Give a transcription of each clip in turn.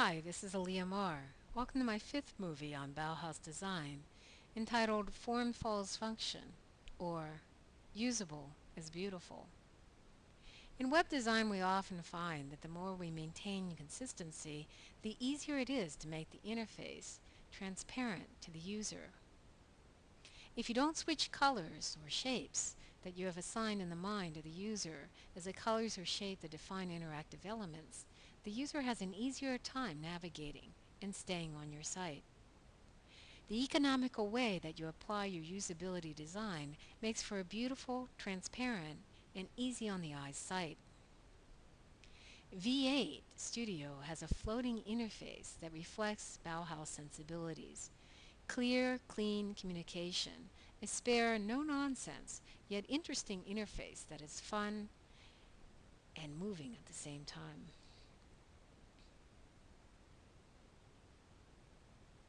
Hi, this is Aaliyah Marr. Welcome to my fifth movie on Bauhaus design, entitled Form Follows Function, or Usable is Beautiful. In web design, we often find that the more we maintain consistency, the easier it is to make the interface transparent to the user. If you don't switch colors or shapes that you have assigned in the mind of the user as the colors or shape that define interactive elements, the user has an easier time navigating and staying on your site. The economical way that you apply your usability design makes for a beautiful, transparent, and easy on the eyes site. V8 Studio has a floating interface that reflects Bauhaus sensibilities. Clear, clean communication, a spare, no-nonsense, yet interesting interface that is fun and moving at the same time.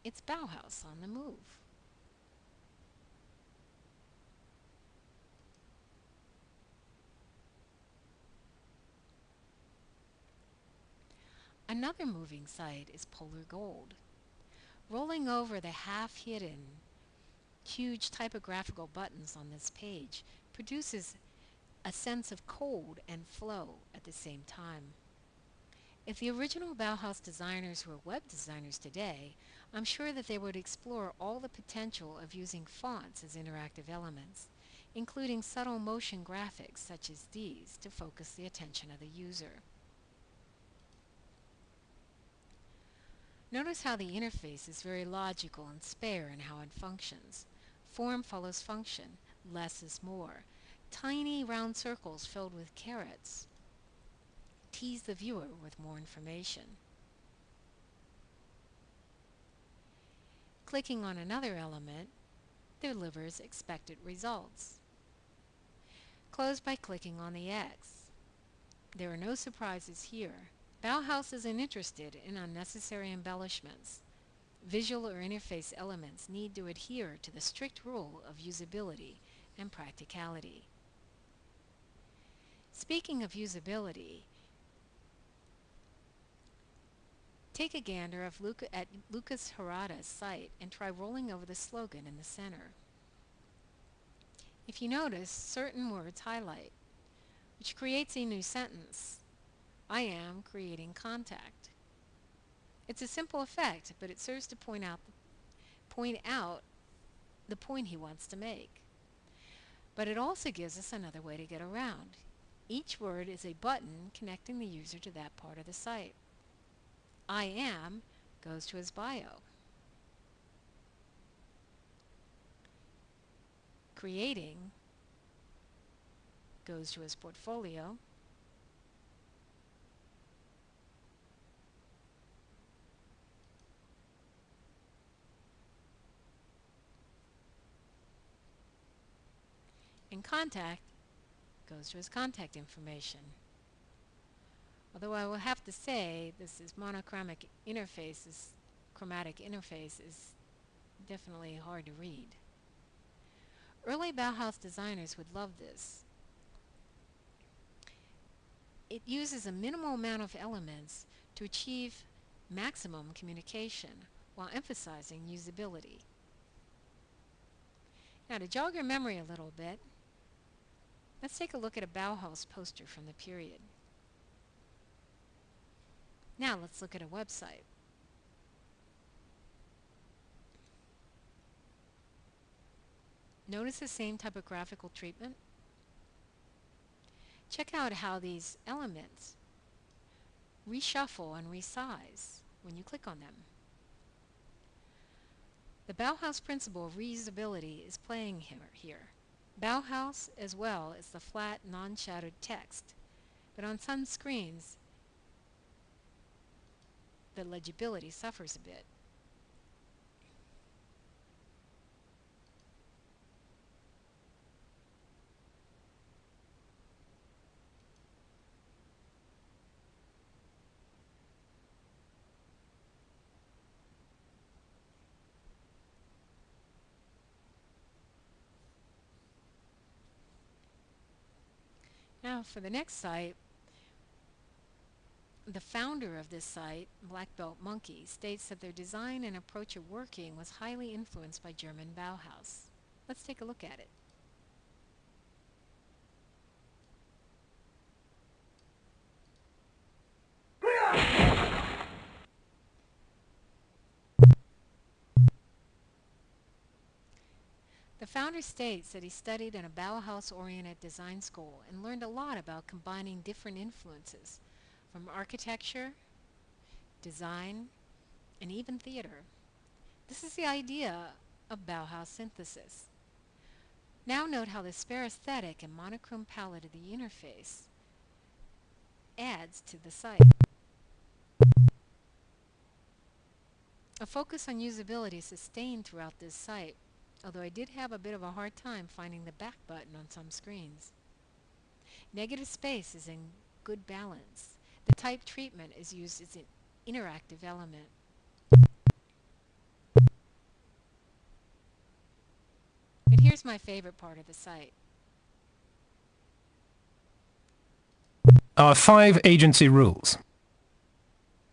It's Bauhaus on the move. Another moving site is Polar Gold. Rolling over the half-hidden, huge typographical buttons on this page produces a sense of cold and flow at the same time. If the original Bauhaus designers were web designers today, I'm sure that they would explore all the potential of using fonts as interactive elements, including subtle motion graphics such as these to focus the attention of the user. Notice how the interface is very logical and spare in how it functions. Form follows function, less is more. Tiny round circles filled with carets tease the viewer with more information. Clicking on another element delivers expected results. Close by clicking on the X. There are no surprises here. Bauhaus isn't interested in unnecessary embellishments. Visual or interface elements need to adhere to the strict rule of usability and practicality. Speaking of usability, take a gander at Lucas Harada's site and try rolling over the slogan in the center. If you notice, certain words highlight, which creates a new sentence. I am creating contact. It's a simple effect, but it serves to point out the point he wants to make. But it also gives us another way to get around. Each word is a button connecting the user to that part of the site. I am goes to his bio. Creating goes to his portfolio. And contact goes to his contact information. Although I will have to say this is monochromatic interface, this chromatic interface is definitely hard to read. Early Bauhaus designers would love this. It uses a minimal amount of elements to achieve maximum communication while emphasizing usability. Now to jog your memory a little bit, let's take a look at a Bauhaus poster from the period. Now let's look at a website. Notice the same typographical treatment? Check out how these elements reshuffle and resize when you click on them. The Bauhaus principle of reusability is playing here. Bauhaus as well as the flat, non-shadowed text, but on some screens the legibility suffers a bit. Now for the next site, The founder of this site, Black Belt Monkey, states that their design and approach of working was highly influenced by German Bauhaus. Let's take a look at it. The founder states that he studied in a Bauhaus-oriented design school and learned a lot about combining different influences from architecture, design, and even theater. This is the idea of Bauhaus synthesis. Now note how the spare aesthetic and monochrome palette of the interface adds to the site. A focus on usability is sustained throughout this site, although I did have a bit of a hard time finding the back button on some screens. Negative space is in good balance. The type treatment is used as an interactive element. And here's my favorite part of the site. Our 5 agency rules.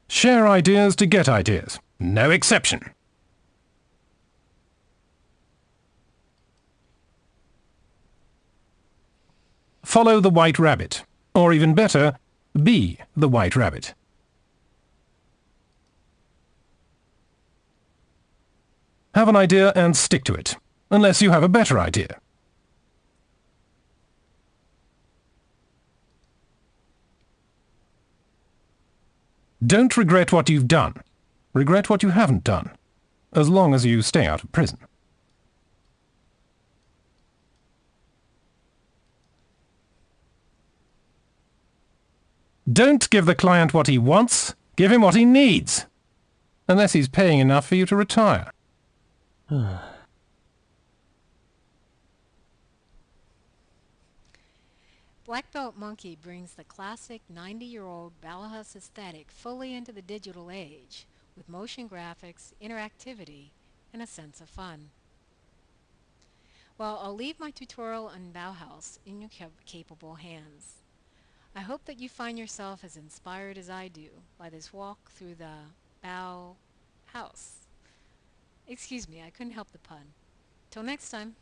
Share ideas to get ideas. No exception. Follow the white rabbit. Or even better, be the white rabbit. Have an idea and stick to it, unless you have a better idea. Don't regret what you've done. Regret what you haven't done, as long as you stay out of prison. Don't give the client what he wants, give him what he needs. Unless he's paying enough for you to retire. Black Belt Monkey brings the classic 90-year-old Bauhaus aesthetic fully into the digital age, with motion graphics, interactivity, and a sense of fun. Well, I'll leave my tutorial on Bauhaus in your capable hands. I hope that you find yourself as inspired as I do by this walk through the Bauhaus. Excuse me, I couldn't help the pun. Till next time.